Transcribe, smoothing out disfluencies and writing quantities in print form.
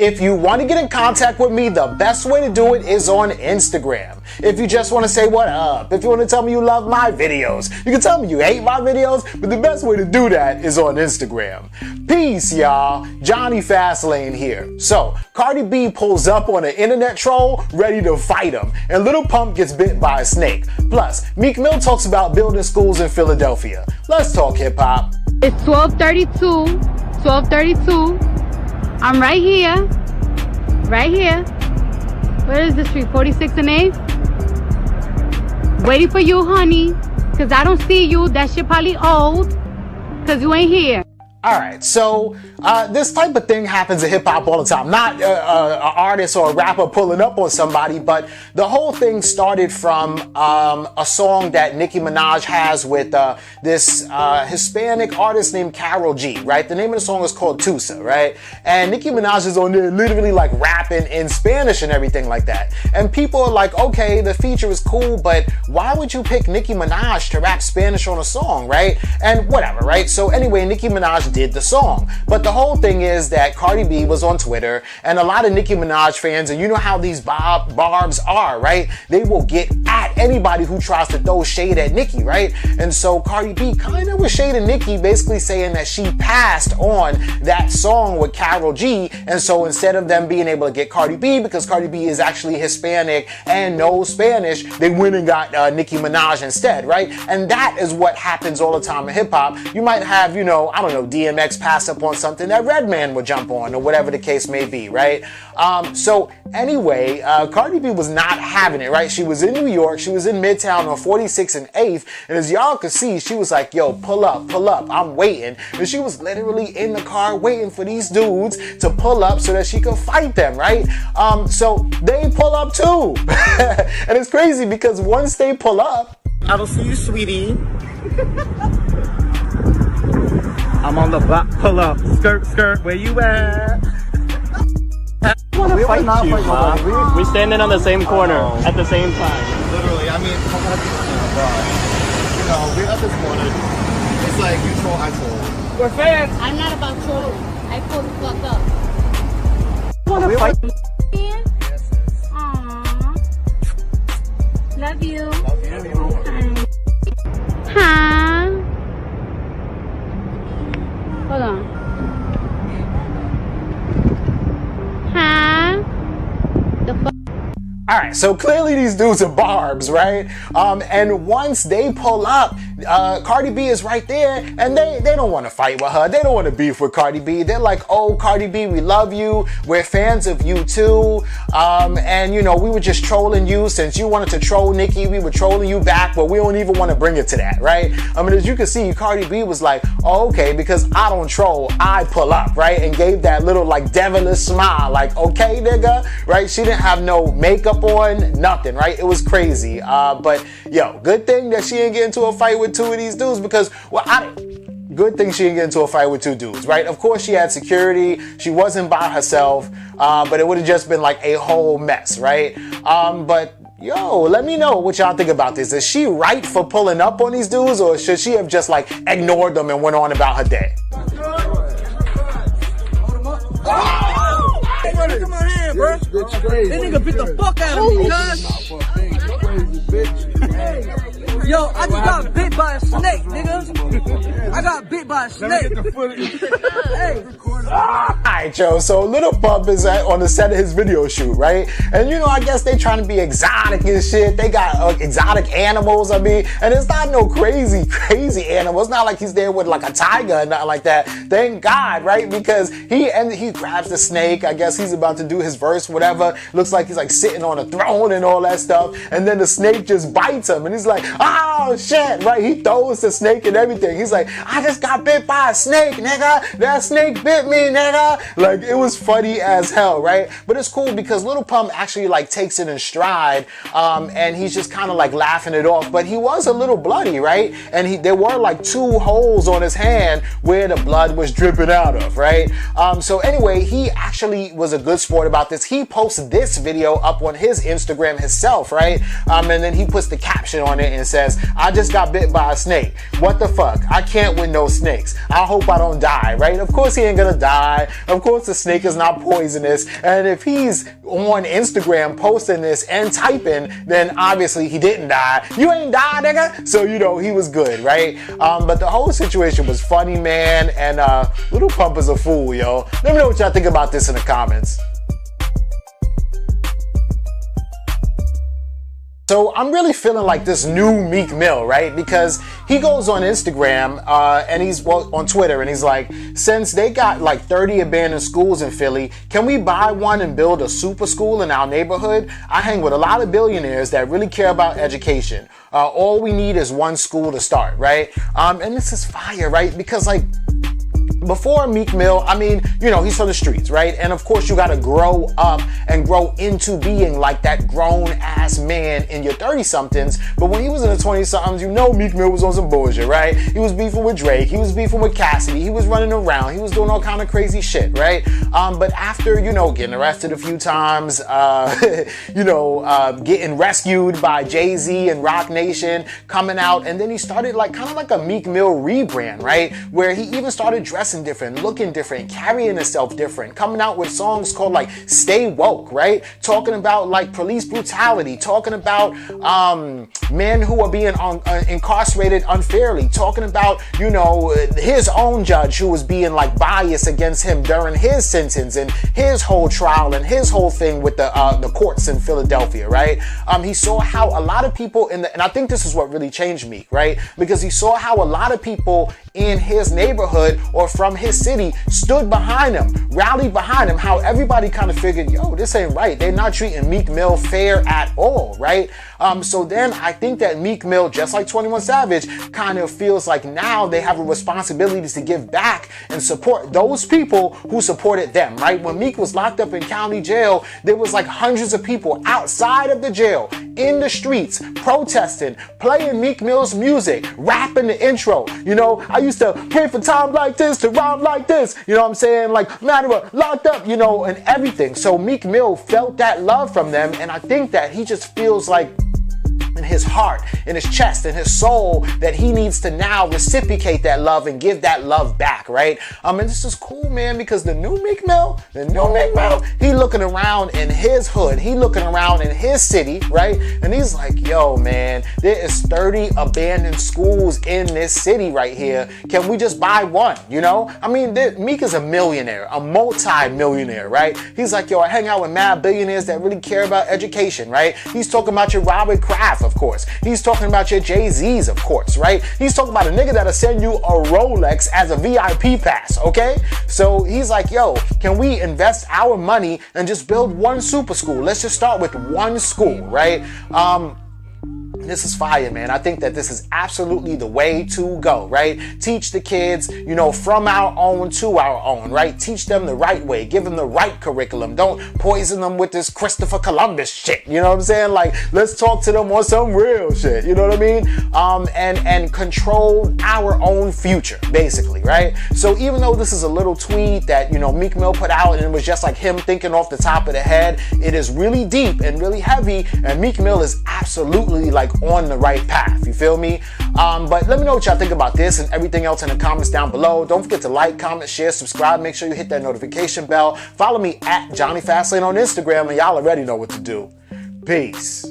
If you want to get in contact with me, the best way to do it is on Instagram. If you just want to say what up, if you want to tell me you love my videos, you can tell me you hate my videos, but the best way to do that is on Instagram. Peace, y'all. Jonny Fastlane here. So, Cardi B pulls up on an internet troll ready to fight him, and Lil Pump gets bit by a snake. Plus, Meek Mill talks about building schools in Philadelphia. Let's talk hip-hop. It's 12:32. I'm right here. Where is the street? 46 and 8th? Waiting for you, honey. Because I don't see you. That shit probably old. Because you ain't here. Alright, so this type of thing happens in hip-hop all the time. Not an artist or a rapper pulling up on somebody, but the whole thing started from a song that Nicki Minaj has with this Hispanic artist named Carol G, right? The name of the song is called Tusa, right? And Nicki Minaj is on there literally like rapping in Spanish and everything like that. And people are like, okay, the feature is cool, but why would you pick Nicki Minaj to rap Spanish on a song, right? And whatever, right? So anyway, Nicki Minaj did the song. But the whole thing is that Cardi B was on Twitter, and a lot of Nicki Minaj fans, and you know how these barbs are, right? They will get at anybody who tries to throw shade at Nicki, right? And so Cardi B kind of was shading Nicki, basically saying that she passed on that song with Carol G, and so instead of them being able to get Cardi B, because Cardi B is actually Hispanic and knows Spanish, they went and got Nicki Minaj instead, right? And that is what happens all the time in hip-hop. You might have, you know, I don't know, DMX pass up on something that Redman would jump on, or whatever the case may be, right? So anyway, Cardi B was not having it, right? She was in New York, she was in Midtown on 46 and 8th, and as y'all could see, she was like, yo, pull up, I'm waiting. And she was literally in the car waiting for these dudes to pull up so that she could fight them, right? So they pull up too. And it's crazy because once they pull up, I don't see you, sweetie. I'm on the block, pull up, skirt, where you at? We're standing on the same corner at the same time. Literally, I mean, how can I be you know, we're at this corner. It's like you troll, I troll. We're fans. I'm not about trolling. I pull the fuck up. Wanna fight? Aww. Love you. Love you. Huh? Hold on. Huh? The fuck? alright, so clearly these dudes are barbs, right? And once they pull up, Cardi B is right there, and they don't want to fight with her. They don't want to beef with Cardi B. They're like, oh, Cardi B, we love you. We're fans of you too. And you know, we were just trolling you since you wanted to troll Nicki. We were trolling you back, but we don't even want to bring it to that, right? I mean, as you can see, Cardi B was like, oh, okay, because I don't troll, I pull up, right? And gave that little like devilish smile, like, okay, nigga, right? She didn't have no makeup on, nothing, right? It was crazy. But yo, good thing that she didn't get into a fight with two of these dudes, because, well, good thing she didn't get into a fight with two dudes, right? Of course she had security, she wasn't by herself, but it would have just been like a whole mess, right? But yo, let me know what y'all think about this. Is she right for pulling up on these dudes, or should she have just like ignored them and went on about her day? Come on here, bro. That nigga bit the fuck out of me, cuz. Yo, I just got bit by a snake, nigga. I got bit by a snake. Hey. Alright, yo, so Lil Pump is on the set of his video shoot, right? And you know, I guess they trying to be exotic and shit. They got exotic animals, I mean, and it's not no crazy animal. It's not like he's there with like a tiger or nothing like that. Thank God, right? Because he grabs the snake. I guess he's about to do his verse, whatever. Looks like he's like sitting on a throne and all that stuff. And then the snake just bites him, and he's like, oh shit, right? He throws the snake and everything. He's like, I just got bit by a snake, nigga. That snake bit me, nigga. Like, it was funny as hell, right? But it's cool because Lil Pump actually like takes it in stride, and he's just kind of like laughing it off. But he was a little bloody, right? And there were like 2 holes on his hand where the blood was dripping out of, right? So anyway, he actually was a good sport about this. He posted this video up on his Instagram himself, right? And then he puts the caption on it and says, as, I just got bit by a snake. What the fuck? I can't win no snakes. I hope I don't die, right? Of course he ain't gonna die. Of course the snake is not poisonous. And if he's on Instagram posting this and typing, then obviously he didn't die. You ain't die, nigga. So, you know, he was good, right? But the whole situation was funny, man. And Lil Pump is a fool, yo. Let me know what y'all think about this in the comments. So I'm really feeling like this new Meek Mill, right? Because he goes on Instagram and he's on Twitter and he's like, since they got like 30 abandoned schools in Philly, can we buy one and build a super school in our neighborhood? I hang with a lot of billionaires that really care about education. All we need is one school to start, right? And this is fire, right? Because like, before Meek Mill, I mean, you know, he's from the streets, right? And of course you gotta grow up and grow into being like that grown ass man in your 30-somethings. But when he was in the 20-somethings, you know Meek Mill was on some bullshit, right? He was beefing with Drake, he was beefing with Cassidy, he was running around, he was doing all kind of crazy shit, right? But after, you know, getting arrested a few times, you know, getting rescued by Jay-Z and Roc Nation, coming out, and then he started like kind of like a Meek Mill rebrand, right? Where he even started dressing different, looking different, carrying himself different, coming out with songs called like Stay Woke, right? Talking about like police brutality, talking about men who are being incarcerated unfairly, talking about, you know, his own judge who was being like biased against him during his sentence and his whole trial and his whole thing with the courts in Philadelphia, right? He saw how a lot of people and I think this is what really changed Meek, right? Because he saw how a lot of people in his neighborhood or from his city stood behind him, rallied behind him, how everybody kind of figured, yo, this ain't right. They're not treating Meek Mill fair at all, right? So then I think that Meek Mill, just like 21 Savage, kind of feels like now they have a responsibility to give back and support those people who supported them, right? When Meek was locked up in county jail, there was like hundreds of people outside of the jail, in the streets, protesting, playing Meek Mill's music, rapping the intro. You know, I used to pray for time like this to rhyme like this. You know what I'm saying? Like, man, we're locked up, you know, and everything. So Meek Mill felt that love from them, and I think that he just feels like in his heart, in his chest, in his soul, that he needs to now reciprocate that love and give that love back, right? And this is cool, man, because the new Meek Mill, he looking around in his hood, he looking around in his city, right? And he's like, yo, man, there is 30 abandoned schools in this city right here. Can we just buy one, you know? I mean, Meek is a millionaire, a multi-millionaire, right? He's like, yo, I hang out with mad billionaires that really care about education, right? He's talking about your Robert Kraft, of course. He's talking about your Jay-Z's, of course, right? He's talking about a nigga that'll send you a Rolex as a VIP pass, okay? So he's like, yo, can we invest our money and just build one super school? Let's just start with one school, right? This is fire, man. I think that this is absolutely the way to go, right? Teach the kids, you know, from our own to our own, right? Teach them the right way. Give them the right curriculum. Don't poison them with this Christopher Columbus shit. You know what I'm saying? Like, let's talk to them on some real shit. You know what I mean? And control our own future, basically, right? So even though this is a little tweet that, you know, Meek Mill put out and it was just like him thinking off the top of the head, it is really deep and really heavy, and Meek Mill is absolutely like on the right path, you feel me? But let me know what y'all think about this and everything else in the comments down below. Don't forget to like, comment, share, subscribe. Make sure you hit that notification bell. Follow me at Jonny Fastlane on Instagram, and y'all already know what to do. Peace.